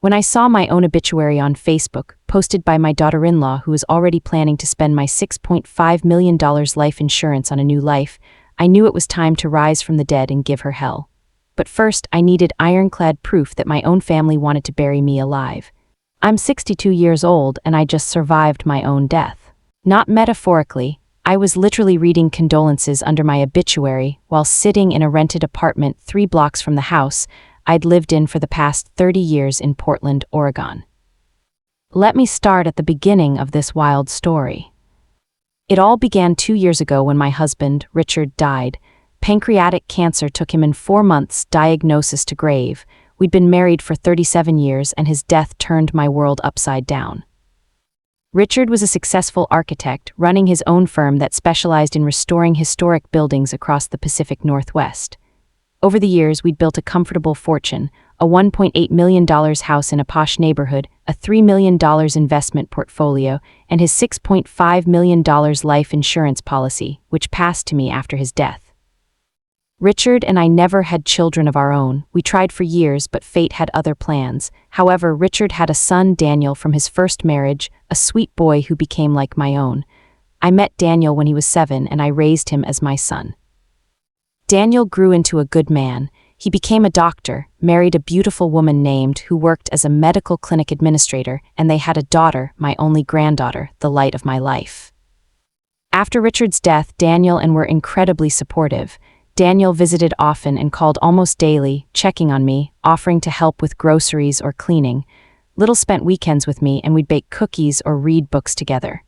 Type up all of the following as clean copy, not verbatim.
When I saw my own obituary on Facebook, posted by my daughter-in-law who is already planning to spend my $6.5 million life insurance on a new life, I knew it was time to rise from the dead and give her hell. But first, I needed ironclad proof that my own family wanted to bury me alive. I'm 62 years old and I just survived my own death. Not metaphorically, I was literally reading condolences under my obituary while sitting in a rented apartment 3 blocks from the house I'd lived in for the past 30 years in Portland, Oregon. Let me start at the beginning of this wild story. It all began 2 years ago when my husband, Richard, died. Pancreatic cancer took him in 4 months, diagnosis to grave. We'd been married for 37 years and his death turned my world upside down. Richard was a successful architect, running his own firm that specialized in restoring historic buildings across the Pacific Northwest. Over the years, we'd built a comfortable fortune, a $1.8 million house in a posh neighborhood, a $3 million investment portfolio, and his $6.5 million life insurance policy, which passed to me after his death. Richard and I never had children of our own. We tried for years, but fate had other plans. However, Richard had a son, Daniel, from his first marriage, a sweet boy who became like my own. I met Daniel when he was 7, and I raised him as my son. Daniel grew into a good man. He became a doctor, married a beautiful woman named who worked as a medical clinic administrator, and they had a daughter, my only granddaughter, the light of my life. After Richard's death, Daniel and were incredibly supportive. Daniel visited often and called almost daily, checking on me, offering to help with groceries or cleaning. Little spent weekends with me and we'd bake cookies or read books together.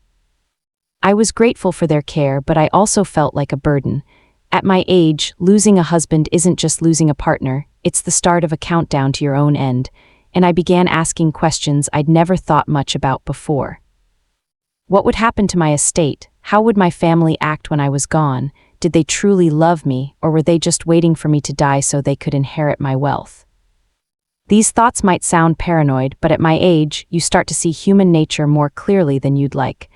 I was grateful for their care, but I also felt like a burden. At my age, losing a husband isn't just losing a partner, it's the start of a countdown to your own end, and I began asking questions I'd never thought much about before. What would happen to my estate? How would my family act when I was gone? Did they truly love me, or were they just waiting for me to die so they could inherit my wealth? These thoughts might sound paranoid, but at my age, you start to see human nature more clearly than you'd like.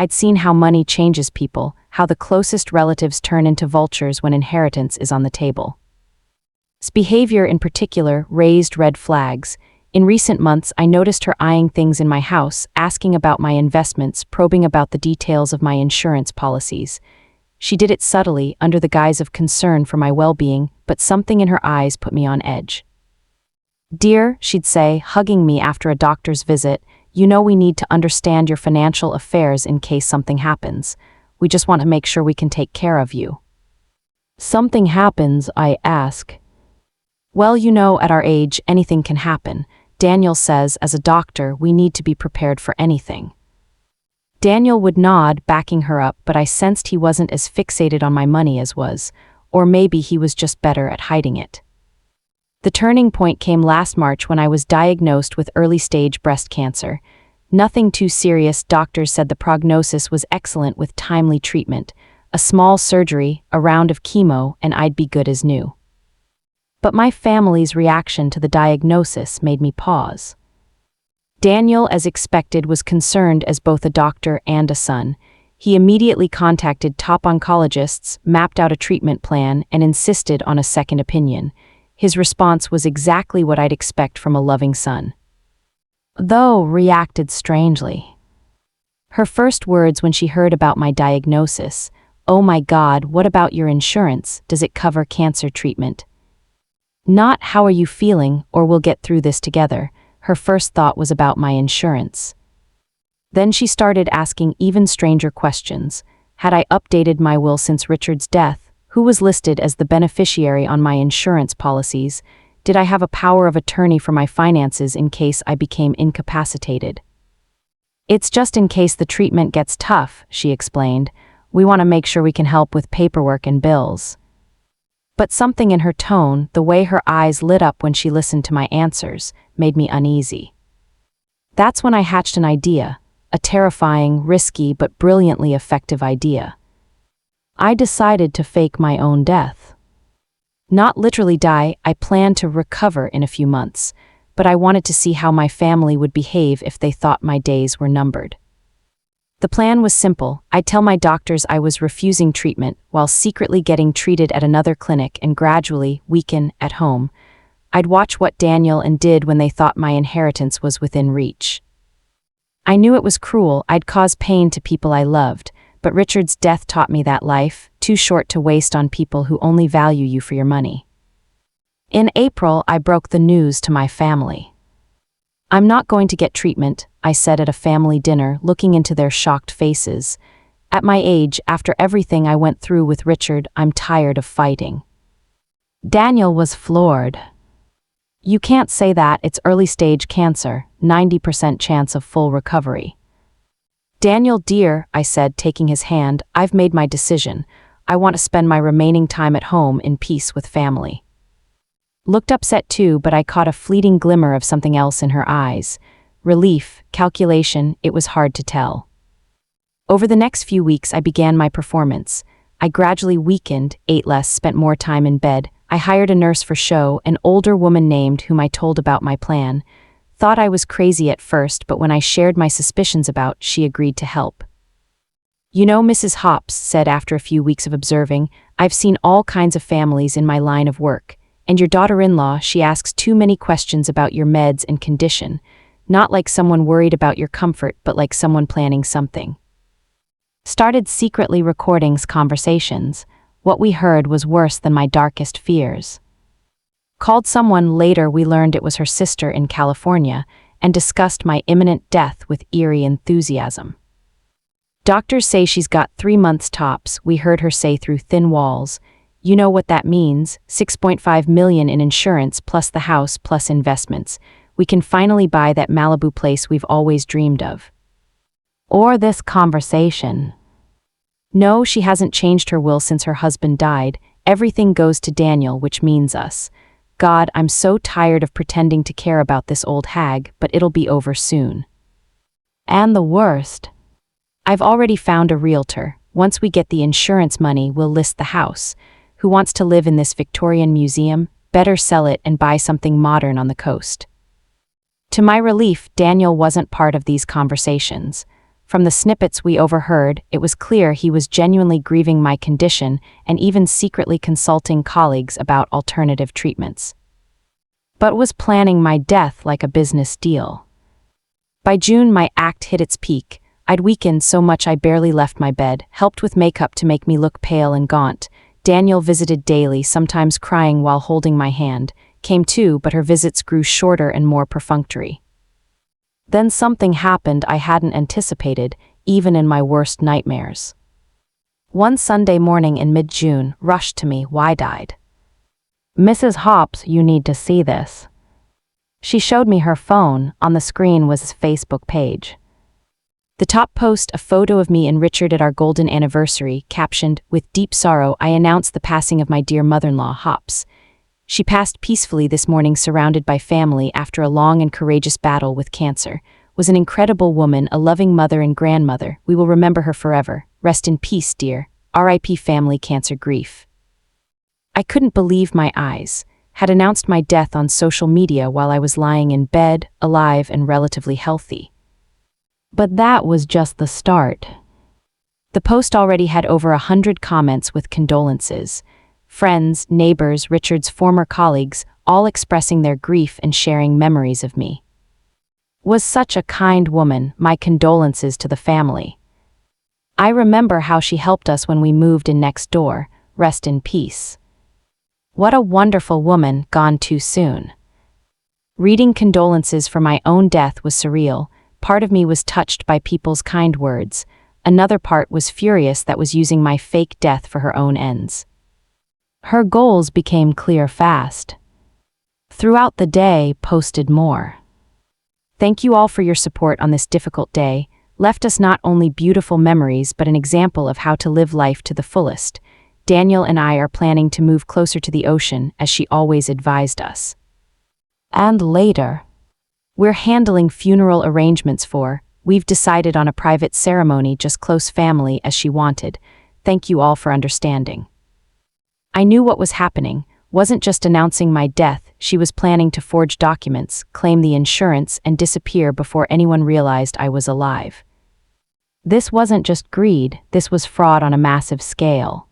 I'd seen how money changes people, how the closest relatives turn into vultures when inheritance is on the table. This behavior in particular raised red flags. In recent months, I noticed her eyeing things in my house, asking about my investments, probing about the details of my insurance policies. She did it subtly, under the guise of concern for my well-being, but something in her eyes put me on edge. "Dear," she'd say, hugging me after a doctor's visit, "you know we need to understand your financial affairs in case something happens. We just want to make sure we can take care of you." "Something happens?" I ask. "Well, you know, at our age, anything can happen. Daniel says, as a doctor, we need to be prepared for anything." Daniel would nod, backing her up, but I sensed he wasn't as fixated on my money as was, or maybe he was just better at hiding it. The turning point came last March when I was diagnosed with early-stage breast cancer. Nothing too serious, doctors said the prognosis was excellent with timely treatment. A small surgery, a round of chemo, and I'd be good as new. But my family's reaction to the diagnosis made me pause. Daniel, as expected, was concerned as both a doctor and a son. He immediately contacted top oncologists, mapped out a treatment plan, and insisted on a second opinion. His response was exactly what I'd expect from a loving son. Though reacted strangely. Her first words when she heard about my diagnosis, "Oh my God, what about your insurance? Does it cover cancer treatment?" Not "how are you feeling?" or "we'll get through this together." Her first thought was about my insurance. Then she started asking even stranger questions. Had I updated my will since Richard's death? Who was listed as the beneficiary on my insurance policies? Did I have a power of attorney for my finances in case I became incapacitated? "It's just in case the treatment gets tough," she explained. "We want to make sure we can help with paperwork and bills." But something in her tone, the way her eyes lit up when she listened to my answers, made me uneasy. That's when I hatched an idea, a terrifying, risky, but brilliantly effective idea. I decided to fake my own death. Not literally die, I planned to recover in a few months, but I wanted to see how my family would behave if they thought my days were numbered. The plan was simple. I'd tell my doctors I was refusing treatment while secretly getting treated at another clinic and gradually weaken at home. I'd watch what Daniel and did when they thought my inheritance was within reach. I knew it was cruel, I'd cause pain to people I loved, but Richard's death taught me that life, too short to waste on people who only value you for your money. In April, I broke the news to my family. "I'm not going to get treatment," I said at a family dinner, looking into their shocked faces. "At my age, after everything I went through with Richard, I'm tired of fighting." Daniel was floored. "You can't say that, it's early-stage cancer, 90% chance of full recovery." "Daniel, dear," I said, taking his hand, "I've made my decision. I want to spend my remaining time at home in peace with family." Looked upset too, but I caught a fleeting glimmer of something else in her eyes. Relief, calculation, it was hard to tell. Over the next few weeks, I began my performance. I gradually weakened, ate less, spent more time in bed. I hired a nurse for show, an older woman named whom I told about my plan. Thought I was crazy at first, but when I shared my suspicions about, she agreed to help. "You know," Mrs. Hops said after a few weeks of observing, "I've seen all kinds of families in my line of work. And your daughter-in-law, she asks too many questions about your meds and condition. Not like someone worried about your comfort, but like someone planning something." Started secretly recording conversations. What we heard was worse than my darkest fears. Called someone later, we learned it was her sister in California, and discussed my imminent death with eerie enthusiasm. "Doctors say she's got 3 months tops," we heard her say through thin walls. "You know what that means, 6.5 million in insurance plus the house plus investments. We can finally buy that Malibu place we've always dreamed of." Or this conversation. "No, she hasn't changed her will since her husband died. Everything goes to Daniel, which means us. God, I'm so tired of pretending to care about this old hag, but it'll be over soon. And the worst. I've already found a realtor. Once we get the insurance money, we'll list the house. Who wants to live in this Victorian museum? Better sell it and buy something modern on the coast." To my relief, Daniel wasn't part of these conversations. From the snippets we overheard, it was clear he was genuinely grieving my condition and even secretly consulting colleagues about alternative treatments. But was planning my death like a business deal. By June, my act hit its peak. I'd weakened so much I barely left my bed, helped with makeup to make me look pale and gaunt. Daniel visited daily, sometimes crying while holding my hand. Came too, but her visits grew shorter and more perfunctory. Then something happened I hadn't anticipated, even in my worst nightmares. One Sunday morning in mid-June, rushed to me, wide-eyed. "Mrs. Hops, you need to see this." She showed me her phone. On the screen was his Facebook page. The top post, a photo of me and Richard at our golden anniversary, captioned, "With deep sorrow, I announce the passing of my dear mother-in-law, Hops. She passed peacefully this morning surrounded by family after a long and courageous battle with cancer. Was an incredible woman, a loving mother and grandmother. We will remember her forever. Rest in peace, dear. R.I.P. family cancer grief." I couldn't believe my eyes. Had announced my death on social media while I was lying in bed, alive and relatively healthy. But that was just the start. The post already had over 100 comments with condolences. Friends, neighbors, Richard's former colleagues, all expressing their grief and sharing memories of me. Was such a kind woman, my condolences to the family. I remember how she helped us when we moved in next door, rest in peace. What a wonderful woman, gone too soon. Reading condolences for my own death was surreal. Part of me was touched by people's kind words. Another part was furious that was using my fake death for her own ends. Her goals became clear fast. Throughout the day, posted more. "Thank you all for your support on this difficult day. Left us not only beautiful memories but an example of how to live life to the fullest. Daniel and I are planning to move closer to the ocean, as she always advised us. And later. We're handling funeral arrangements for. We've decided on a private ceremony, just close family as she wanted. Thank you all for understanding." I knew what was happening. Wasn't just announcing my death, she was planning to forge documents, claim the insurance, and disappear before anyone realized I was alive. This wasn't just greed, this was fraud on a massive scale.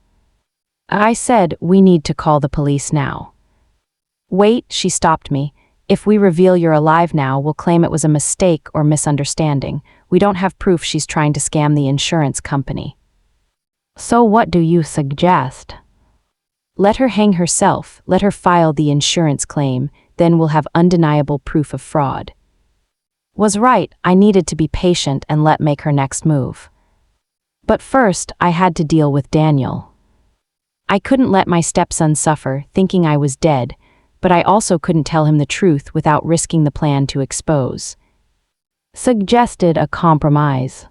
I said, "We need to call the police now." Wait, she stopped me. If we reveal you're alive now, we'll claim it was a mistake or misunderstanding. We don't have proof she's trying to scam the insurance company. So what do you suggest? Let her hang herself, let her file the insurance claim, then we'll have undeniable proof of fraud. Was right, I needed to be patient and let make her next move. But first, I had to deal with Daniel. I couldn't let my stepson suffer, thinking I was dead, but I also couldn't tell him the truth without risking the plan to expose. Suggested a compromise.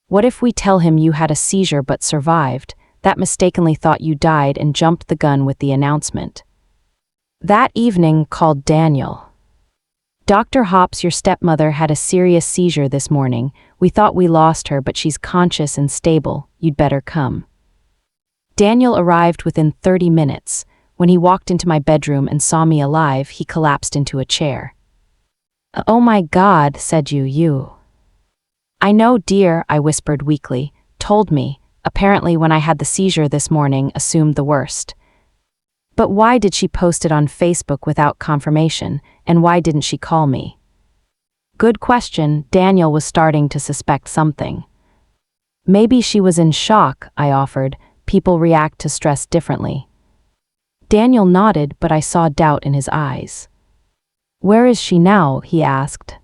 What if we tell him you had a seizure but survived, that mistakenly thought you died and jumped the gun with the announcement? That evening, called Daniel. Dr. Hops, your stepmother had a serious seizure this morning. We thought we lost her, but she's conscious and stable. You'd better come. Daniel arrived within 30 minutes. When he walked into my bedroom and saw me alive, he collapsed into a chair. Oh my God, said you. I know, dear, I whispered weakly. Told me. Apparently when I had the seizure this morning, assumed the worst. But why did she post it on Facebook without confirmation, and why didn't she call me? Good question. Daniel was starting to suspect something. Maybe she was in shock, I offered. People react to stress differently. Daniel nodded, but I saw doubt in his eyes. Where is she now? He asked.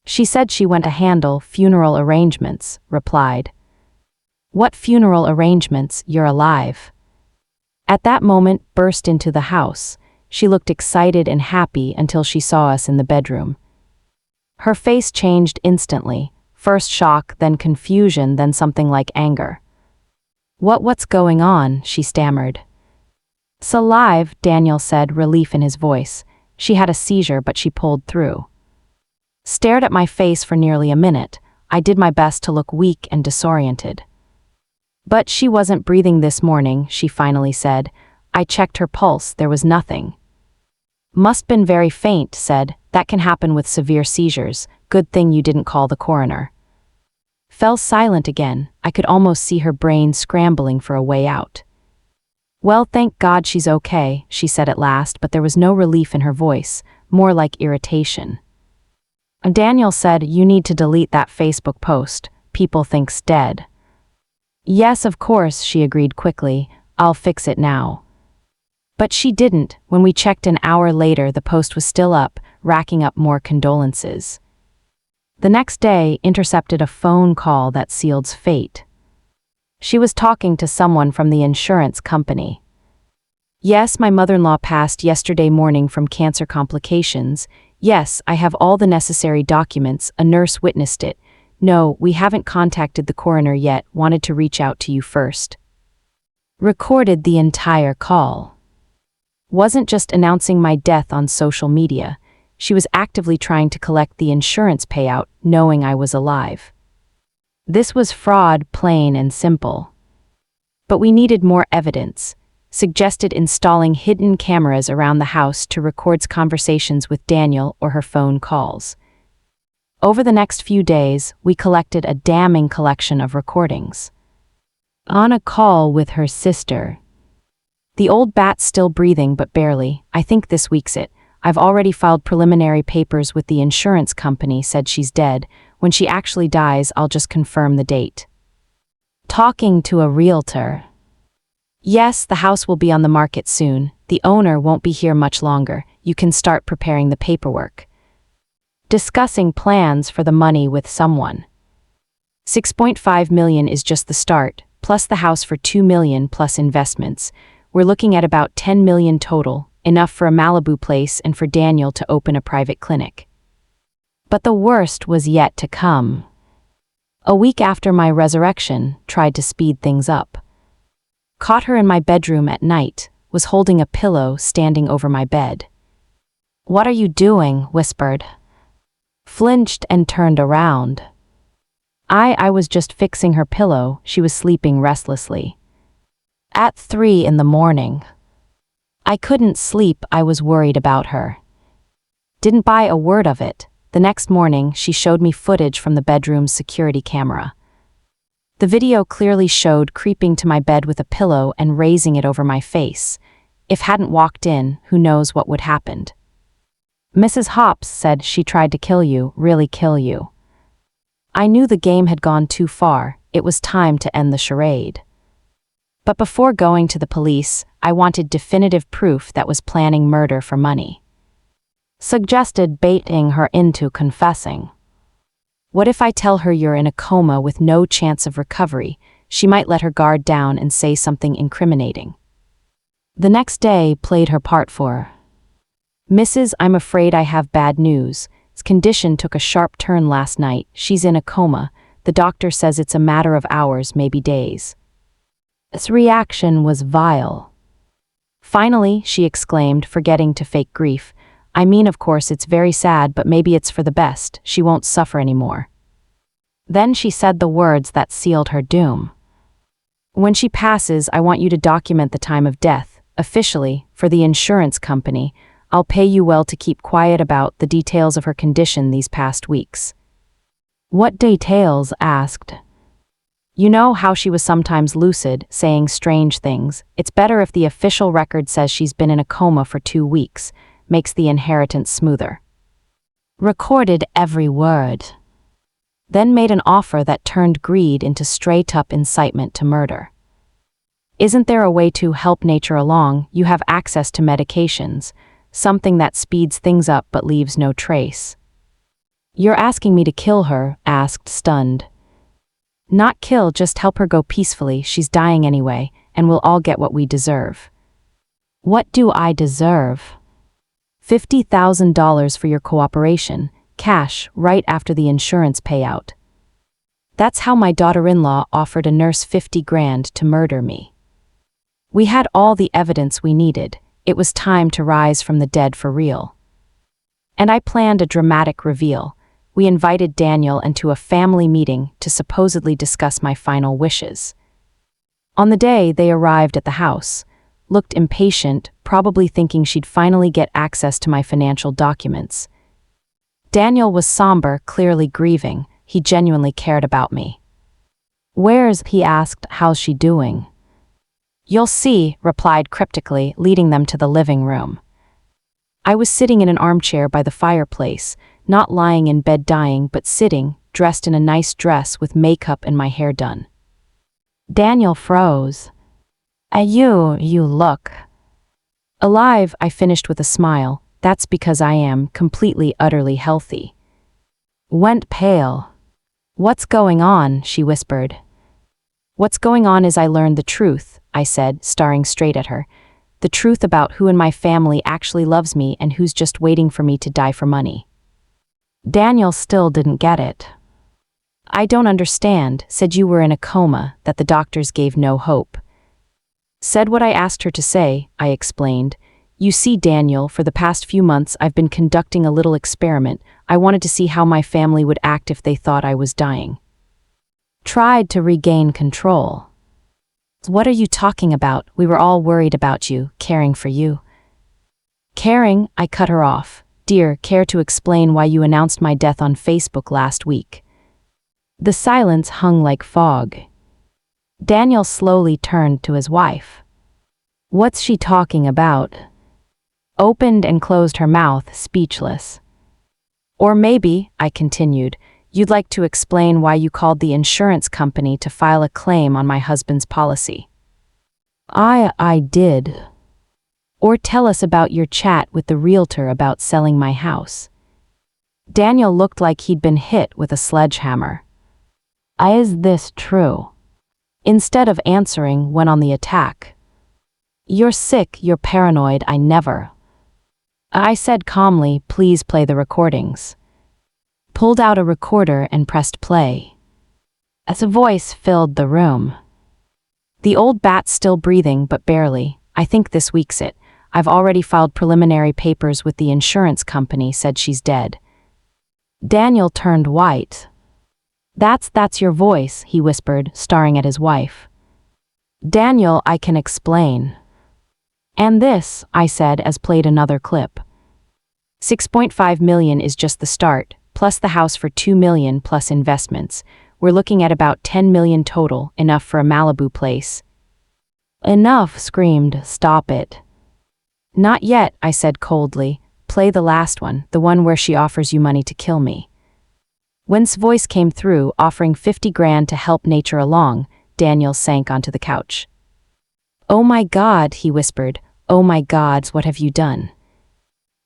She said she went to handle funeral arrangements, replied. What funeral arrangements? You're alive. At that moment, burst into the house. She looked excited and happy until she saw us in the bedroom. Her face changed instantly, first shock, then confusion, then something like anger. What's going on? She stammered. "'S alive," Daniel said, relief in his voice. She had a seizure, but she pulled through. Stared at my face for nearly a minute. I did my best to look weak and disoriented. But she wasn't breathing this morning, she finally said. I checked her pulse, there was nothing. Must been very faint, said. That can happen with severe seizures. Good thing you didn't call the coroner. Fell silent again. I could almost see her brain scrambling for a way out. Well, thank God she's okay, she said at last, but there was no relief in her voice, more like irritation. Daniel said, you need to delete that Facebook post. People think's dead. Yes, of course, she agreed quickly. I'll fix it now. But she didn't. When we checked an hour later, the post was still up, racking up more condolences. The next day intercepted a phone call that sealed fate. She was talking to someone from the insurance company. Yes, my mother-in-law passed yesterday morning from cancer complications. Yes, I have all the necessary documents. A nurse witnessed it. No, we haven't contacted the coroner yet. Wanted to reach out to you first. Recorded the entire call. Wasn't just announcing my death on social media. She was actively trying to collect the insurance payout, knowing I was alive. This was fraud, plain and simple. But we needed more evidence. Suggested installing hidden cameras around the house to record conversations with Daniel or her phone calls. Over the next few days, we collected a damning collection of recordings. On a call with her sister. The old bat's still breathing, but barely. I think this week's it. I've already filed preliminary papers with the insurance company, said she's dead. When she actually dies, I'll just confirm the date. Talking to a realtor. Yes, the house will be on the market soon. The owner won't be here much longer. You can start preparing the paperwork. Discussing plans for the money with someone. 6.5 million is just the start, plus the house for 2 million plus investments. We're looking at about 10 million total, enough for a Malibu place and for Daniel to open a private clinic. But the worst was yet to come. A week after my resurrection, tried to speed things up. Caught her in my bedroom at night, was holding a pillow standing over my bed. What are you doing? Whispered. Flinched and turned around. I was just fixing her pillow. She was sleeping restlessly. At 3 in the morning. I couldn't sleep, I was worried about her. Didn't buy a word of it. The next morning, she showed me footage from the bedroom's security camera. The video clearly showed creeping to my bed with a pillow and raising it over my face. If hadn't walked in, who knows what would happened. Mrs. Hops said she tried to kill you, really kill you. I knew the game had gone too far, it was time to end the charade. But before going to the police, I wanted definitive proof that was planning murder for money. Suggested baiting her into confessing. What if I tell her you're in a coma with no chance of recovery? She might let her guard down and say something incriminating. The next day played her part for her. Mrs., I'm afraid I have bad news. His condition took a sharp turn last night. She's in a coma. The doctor says it's a matter of hours, maybe days. This reaction was vile. Finally, she exclaimed, forgetting to fake grief. I mean, of course, it's very sad, but maybe it's for the best. She won't suffer anymore. Then she said the words that sealed her doom. When she passes, I want you to document the time of death, officially, for the insurance company. I'll pay you well to keep quiet about the details of her condition these past weeks. What details? Asked. You know how she was sometimes lucid, saying strange things. It's better if the official record says she's been in a coma for 2 weeks. Makes the inheritance smoother. Recorded every word. Then made an offer that turned greed into straight-up incitement to murder. Isn't there a way to help nature along? You have access to medications, something that speeds things up but leaves no trace. You're asking me to kill her? Asked, stunned. Not kill, just help her go peacefully. She's dying anyway, and we'll all get what we deserve. What do I deserve? $50,000 for your cooperation, cash, right after the insurance payout. That's how my daughter-in-law offered a nurse $50,000 to murder me. We had all the evidence we needed. It was time to rise from the dead for real. And I planned a dramatic reveal. We invited Daniel into a family meeting to supposedly discuss my final wishes. On the day they arrived at the house, looked impatient, probably thinking she'd finally get access to my financial documents. Daniel was somber, clearly grieving. He genuinely cared about me. Where's, he asked, how's she doing? You'll see, replied cryptically, leading them to the living room. I was sitting in an armchair by the fireplace, not lying in bed dying, but sitting, dressed in a nice dress with makeup and my hair done. Daniel froze. You look alive, I finished with a smile. That's because I am completely, utterly healthy. Went pale. What's going on? She whispered. What's going on is I learned the truth, I said, staring straight at her. The truth about who in my family actually loves me and who's just waiting for me to die for money. Daniel still didn't get it. I don't understand, said you were in a coma, that the doctors gave no hope. Said what I asked her to say, I explained. You see, Daniel, for the past few months I've been conducting a little experiment. I wanted to see how my family would act if they thought I was dying. Tried to regain control. What are you talking about? We were all worried about you, caring for you. Caring? I cut her off. Dear, care to explain why you announced my death on Facebook last week? The silence hung like fog. Daniel slowly turned to his wife. What's she talking about? Opened and closed her mouth, speechless. Or maybe, I continued, you'd like to explain why you called the insurance company to file a claim on my husband's policy. I did. Or tell us about your chat with the realtor about selling my house. Daniel looked like he'd been hit with a sledgehammer. Is this true? Instead of answering, went on the attack. You're sick, you're paranoid, I never. I said calmly, please play the recordings. Pulled out a recorder and pressed play. As a voice filled the room. The old bat's still breathing, but barely. I think this week's it. I've already filed preliminary papers with the insurance company, said she's dead. Daniel turned white. That's your voice, he whispered, staring at his wife. Daniel, I can explain. And this, I said as played another clip. 6.5 million is just the start, plus the house for 2 million plus investments. We're looking at about 10 million total, enough for a Malibu place. Enough, screamed, stop it. Not yet, I said coldly. Play the last one, the one where she offers you money to kill me. When's voice came through, offering 50 grand to help nature along, Daniel sank onto the couch. Oh my God, he whispered. Oh my God, what have you done?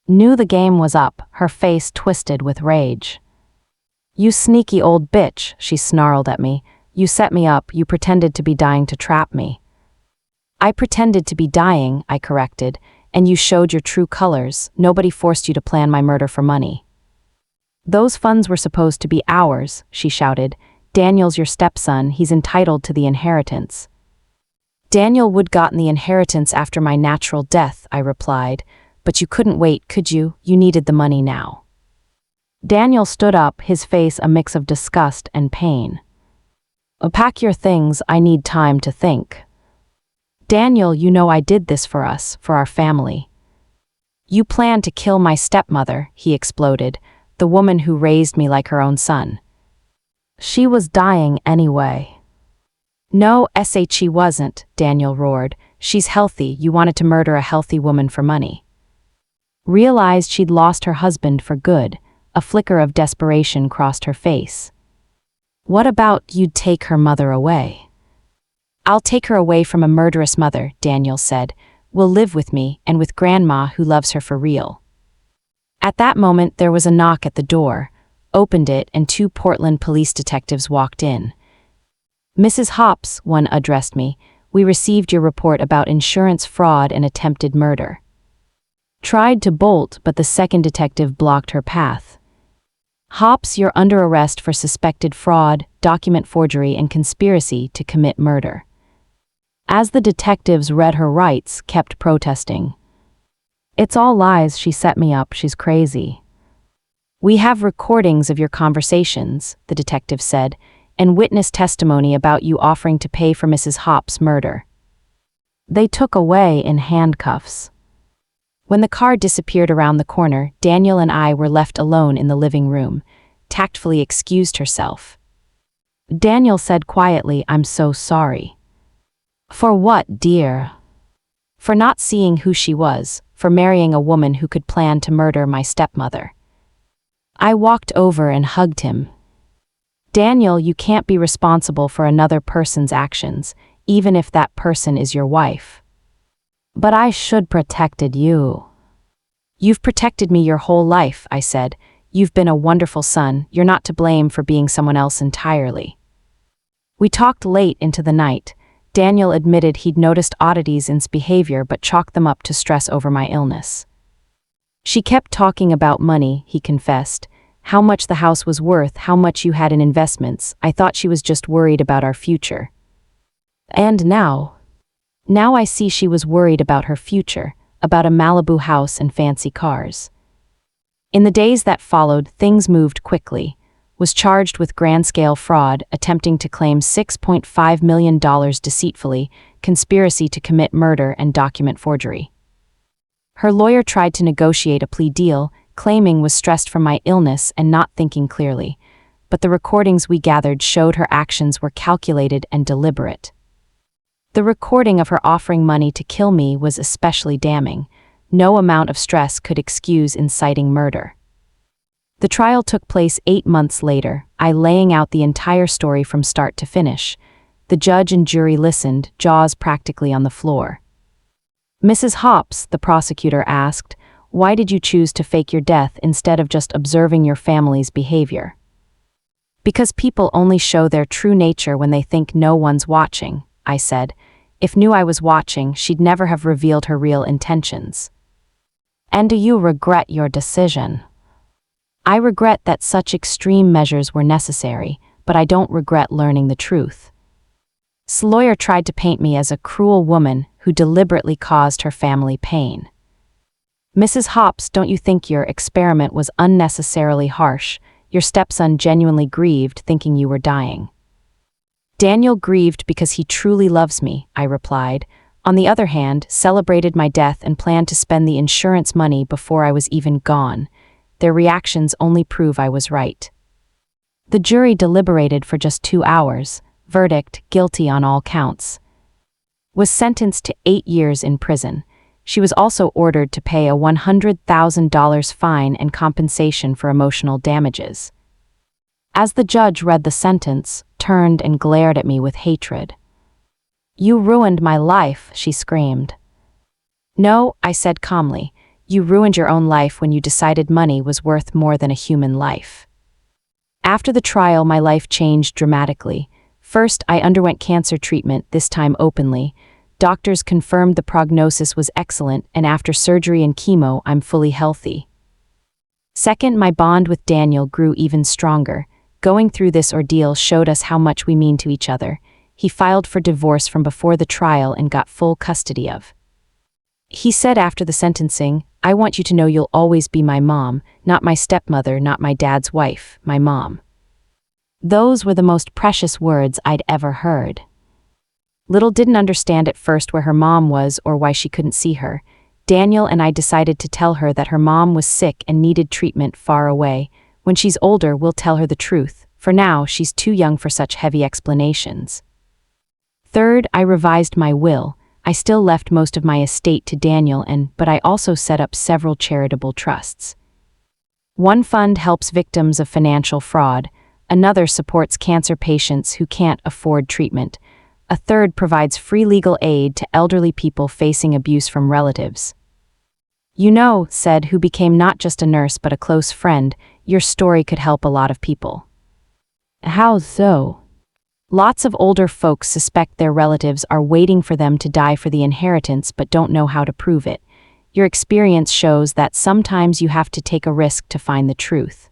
Knew the game was up, her face twisted with rage. You sneaky old bitch, she snarled at me. You set me up, you pretended to be dying to trap me. I pretended to be dying, I corrected, and you showed your true colors. Nobody forced you to plan my murder for money. Those funds were supposed to be ours, she shouted. Daniel's your stepson, he's entitled to the inheritance. Daniel would gotten the inheritance after my natural death, I replied. But you couldn't wait, could you? You needed the money now. Daniel stood up, his face a mix of disgust and pain. Pack your things, I need time to think. Daniel, you know I did this for us, for our family. You planned to kill my stepmother, he exploded, the woman who raised me like her own son. She was dying anyway. No, she wasn't, Daniel roared. She's healthy, you wanted to murder a healthy woman for money. Realized she'd lost her husband for good, a flicker of desperation crossed her face. What about you'd take her mother away? I'll take her away from a murderous mother, Daniel said. Will live with me and with Grandma who loves her for real. At that moment there was a knock at the door, opened it and 2 Portland police detectives walked in. Mrs. Hops, one addressed me, we received your report about insurance fraud and attempted murder. Tried to bolt, but the second detective blocked her path. Hops, you're under arrest for suspected fraud, document forgery, and conspiracy to commit murder. As the detectives read her rights, kept protesting. It's all lies, she set me up, she's crazy. We have recordings of your conversations, the detective said, and witness testimony about you offering to pay for Mrs. Hops' murder. They took away in handcuffs. When the car disappeared around the corner, Daniel and I were left alone in the living room, tactfully excused herself. Daniel said quietly, I'm so sorry. For what, dear? For not seeing who she was, for marrying a woman who could plan to murder my stepmother. I walked over and hugged him. Daniel, you can't be responsible for another person's actions, even if that person is your wife. But I should protected you. You've protected me your whole life, I said. You've been a wonderful son, you're not to blame for being someone else entirely. We talked late into the night. Daniel admitted he'd noticed oddities in behavior but chalked them up to stress over my illness. She kept talking about money, he confessed. How much the house was worth, how much you had in investments. I thought she was just worried about our future. And now I see she was worried about her future, about a Malibu house and fancy cars. In the days that followed, things moved quickly. Was charged with grand-scale fraud, attempting to claim $6.5 million deceitfully, conspiracy to commit murder and document forgery. Her lawyer tried to negotiate a plea deal, claiming was stressed from my illness and not thinking clearly, but the recordings we gathered showed her actions were calculated and deliberate. The recording of her offering money to kill me was especially damning. No amount of stress could excuse inciting murder. The trial took place 8 months later, I laying out the entire story from start to finish. The judge and jury listened, jaws practically on the floor. Mrs. Hops, the prosecutor asked, why did you choose to fake your death instead of just observing your family's behavior? Because people only show their true nature when they think no one's watching, I said. If knew I was watching, she'd never have revealed her real intentions. And do you regret your decision? I regret that such extreme measures were necessary, but I don't regret learning the truth. The lawyer tried to paint me as a cruel woman who deliberately caused her family pain. Mrs. Hops, don't you think your experiment was unnecessarily harsh? Your stepson genuinely grieved, thinking you were dying. Daniel grieved because he truly loves me, I replied. On the other hand, celebrated my death and planned to spend the insurance money before I was even gone. Their reactions only prove I was right. The jury deliberated for just 2 hours. Verdict, guilty on all counts. Was sentenced to 8 years in prison. She was also ordered to pay a $100,000 fine and compensation for emotional damages. As the judge read the sentence, turned and glared at me with hatred. "You ruined my life," she screamed. "No," I said calmly. "You ruined your own life when you decided money was worth more than a human life." After the trial, my life changed dramatically. First, I underwent cancer treatment, this time openly. Doctors confirmed the prognosis was excellent, and after surgery and chemo, I'm fully healthy. Second, my bond with Daniel grew even stronger. Going through this ordeal showed us how much we mean to each other. He filed for divorce from before the trial and got full custody of. He said after the sentencing, "I want you to know you'll always be my mom, not my stepmother, not my dad's wife, my mom." Those were the most precious words I'd ever heard. Little didn't understand at first where her mom was or why she couldn't see her. Daniel and I decided to tell her that her mom was sick and needed treatment far away. When she's older, we'll tell her the truth. For now, she's too young for such heavy explanations. Third, I revised my will. I still left most of my estate to Daniel but I also set up several charitable trusts. One fund helps victims of financial fraud. Another supports cancer patients who can't afford treatment. A third provides free legal aid to elderly people facing abuse from relatives. "You know," said who became not just a nurse but a close friend, "your story could help a lot of people." "How so?" "Lots of older folks suspect their relatives are waiting for them to die for the inheritance but don't know how to prove it. Your experience shows that sometimes you have to take a risk to find the truth."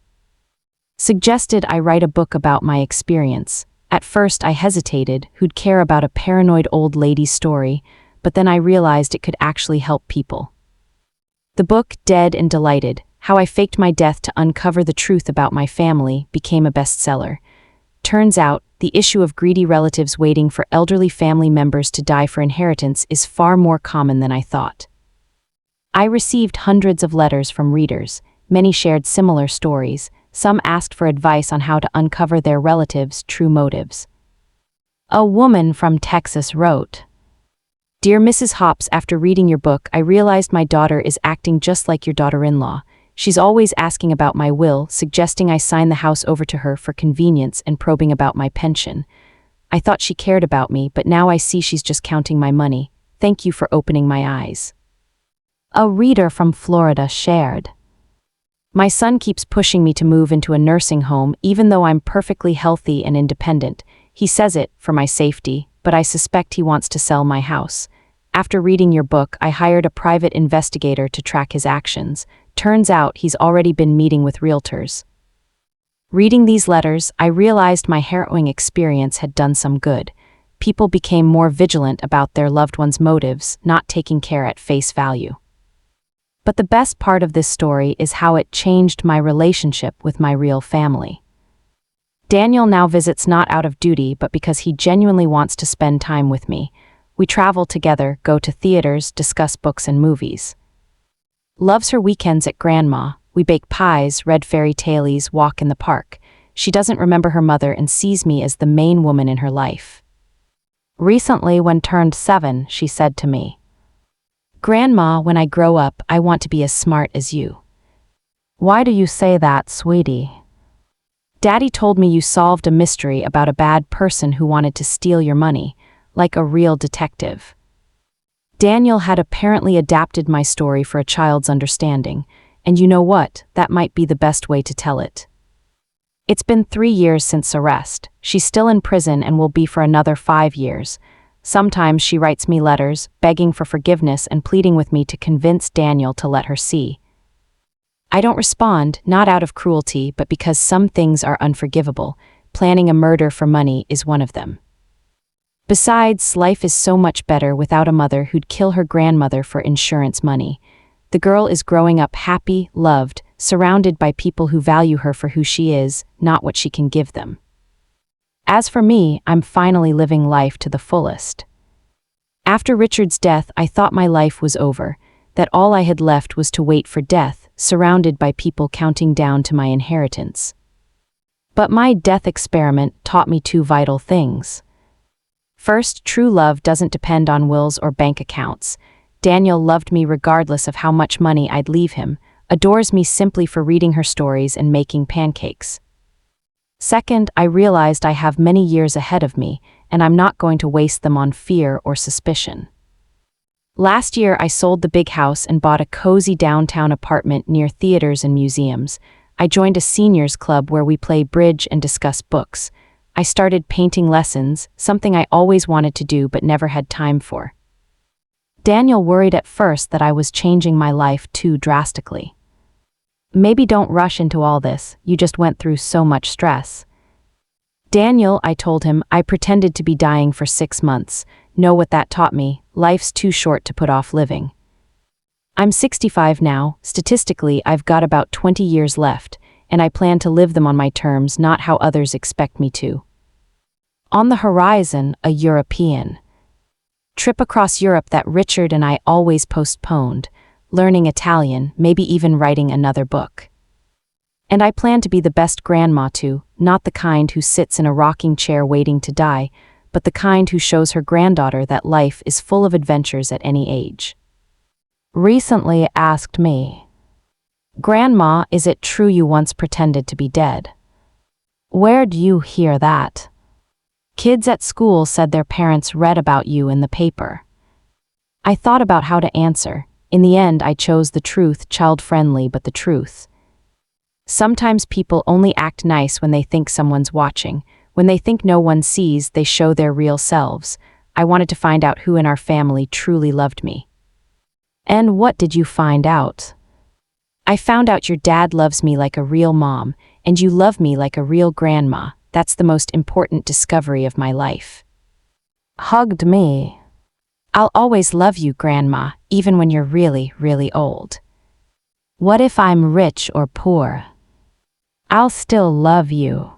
Suggested I write a book about my experience. At first I hesitated, who'd care about a paranoid old lady's story, but then I realized it could actually help people. The book, Dead and Delighted, How I Faked My Death to Uncover the Truth About My Family, became a bestseller. Turns out, the issue of greedy relatives waiting for elderly family members to die for inheritance is far more common than I thought. I received hundreds of letters from readers. Many shared similar stories. Some asked for advice on how to uncover their relatives' true motives. A woman from Texas wrote, "Dear Mrs. Hops, after reading your book, I realized my daughter is acting just like your daughter-in-law. She's always asking about my will, suggesting I sign the house over to her for convenience and probing about my pension. I thought she cared about me, but now I see she's just counting my money. Thank you for opening my eyes." A reader from Florida shared, "My son keeps pushing me to move into a nursing home even though I'm perfectly healthy and independent. He says it for my safety, but I suspect he wants to sell my house. After reading your book, I hired a private investigator to track his actions. Turns out he's already been meeting with realtors." Reading these letters, I realized my harrowing experience had done some good. People became more vigilant about their loved ones' motives, not taking care at face value. But the best part of this story is how it changed my relationship with my real family. Daniel now visits not out of duty but because he genuinely wants to spend time with me. We travel together, go to theaters, discuss books and movies. Loves her weekends at Grandma. We bake pies, read fairy tales, walk in the park. She doesn't remember her mother and sees me as the main woman in her life. Recently, when turned 7, she said to me, "Grandma, when I grow up, I want to be as smart as you." "Why do you say that, sweetie?" "Daddy told me you solved a mystery about a bad person who wanted to steal your money, like a real detective." Daniel had apparently adapted my story for a child's understanding, and you know what, that might be the best way to tell it. It's been 3 years since arrest. She's still in prison and will be for another 5 years. Sometimes she writes me letters, begging for forgiveness and pleading with me to convince Daniel to let her see. I don't respond, not out of cruelty, but because some things are unforgivable. Planning a murder for money is one of them. Besides, life is so much better without a mother who'd kill her grandmother for insurance money. The girl is growing up happy, loved, surrounded by people who value her for who she is, not what she can give them. As for me, I'm finally living life to the fullest. After Richard's death, I thought my life was over, that all I had left was to wait for death, surrounded by people counting down to my inheritance. But my death experiment taught me 2 vital things. First, true love doesn't depend on wills or bank accounts. Daniel loved me regardless of how much money I'd leave him, adores me simply for reading her stories and making pancakes. Second, I realized I have many years ahead of me, and I'm not going to waste them on fear or suspicion. Last year, I sold the big house and bought a cozy downtown apartment near theaters and museums. I joined a seniors club where we play bridge and discuss books. I started painting lessons, something I always wanted to do but never had time for. Daniel worried at first that I was changing my life too drastically. Maybe don't rush into all this, you just went through so much stress. Daniel, I told him, I pretended to be dying for 6 months. Know what that taught me? Life's too short to put off living. I'm 65 now, statistically I've got about 20 years left, and I plan to live them on my terms, not how others expect me to. On the horizon, a European trip across Europe that Richard and I always postponed, learning Italian, maybe even writing another book. And I plan to be the best grandma too, not the kind who sits in a rocking chair waiting to die, but the kind who shows her granddaughter that life is full of adventures at any age. Recently asked me, "Grandma, is it true you once pretended to be dead?" Where do you hear that? Kids at school said their parents read about you in the paper. I thought about how to answer. In the end, I chose the truth, child-friendly, but the truth. Sometimes people only act nice when they think someone's watching. When they think no one sees, they show their real selves. I wanted to find out who in our family truly loved me. And what did you find out? I found out your dad loves me like a real mom, and you love me like a real grandma. That's the most important discovery of my life. Hugged me. I'll always love you, Grandma, even when you're really, really old. What if I'm rich or poor? I'll still love you.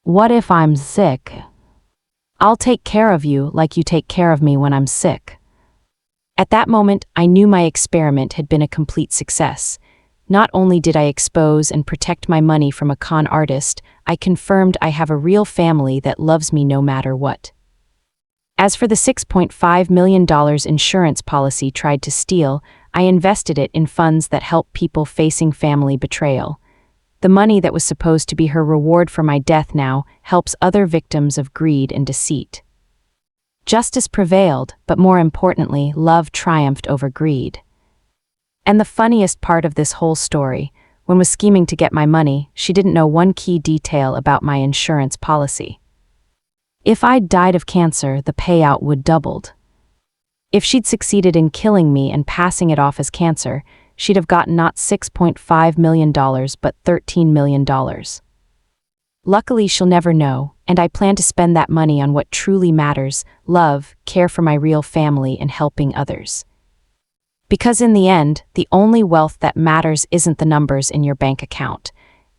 What if I'm sick? I'll take care of you like you take care of me when I'm sick. At that moment, I knew my experiment had been a complete success. Not only did I expose and protect my money from a con artist, I confirmed I have a real family that loves me no matter what. As for the $6.5 million insurance policy tried to steal, I invested it in funds that help people facing family betrayal. The money that was supposed to be her reward for my death now helps other victims of greed and deceit. Justice prevailed, but more importantly, love triumphed over greed. And the funniest part of this whole story, when was scheming to get my money, she didn't know one key detail about my insurance policy. If I'd died of cancer, the payout would doubled. If she'd succeeded in killing me and passing it off as cancer, she'd have gotten not $6.5 million but $13 million. Luckily, she'll never know, and I plan to spend that money on what truly matters: love, care for my real family, and helping others. Because in the end, the only wealth that matters isn't the numbers in your bank account.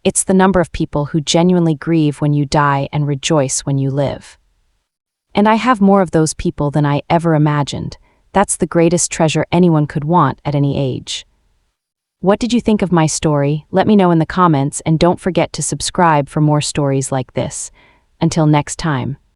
It's the number of people who genuinely grieve when you die and rejoice when you live. And I have more of those people than I ever imagined. That's the greatest treasure anyone could want at any age. What did you think of my story? Let me know in the comments, and don't forget to subscribe for more stories like this. Until next time.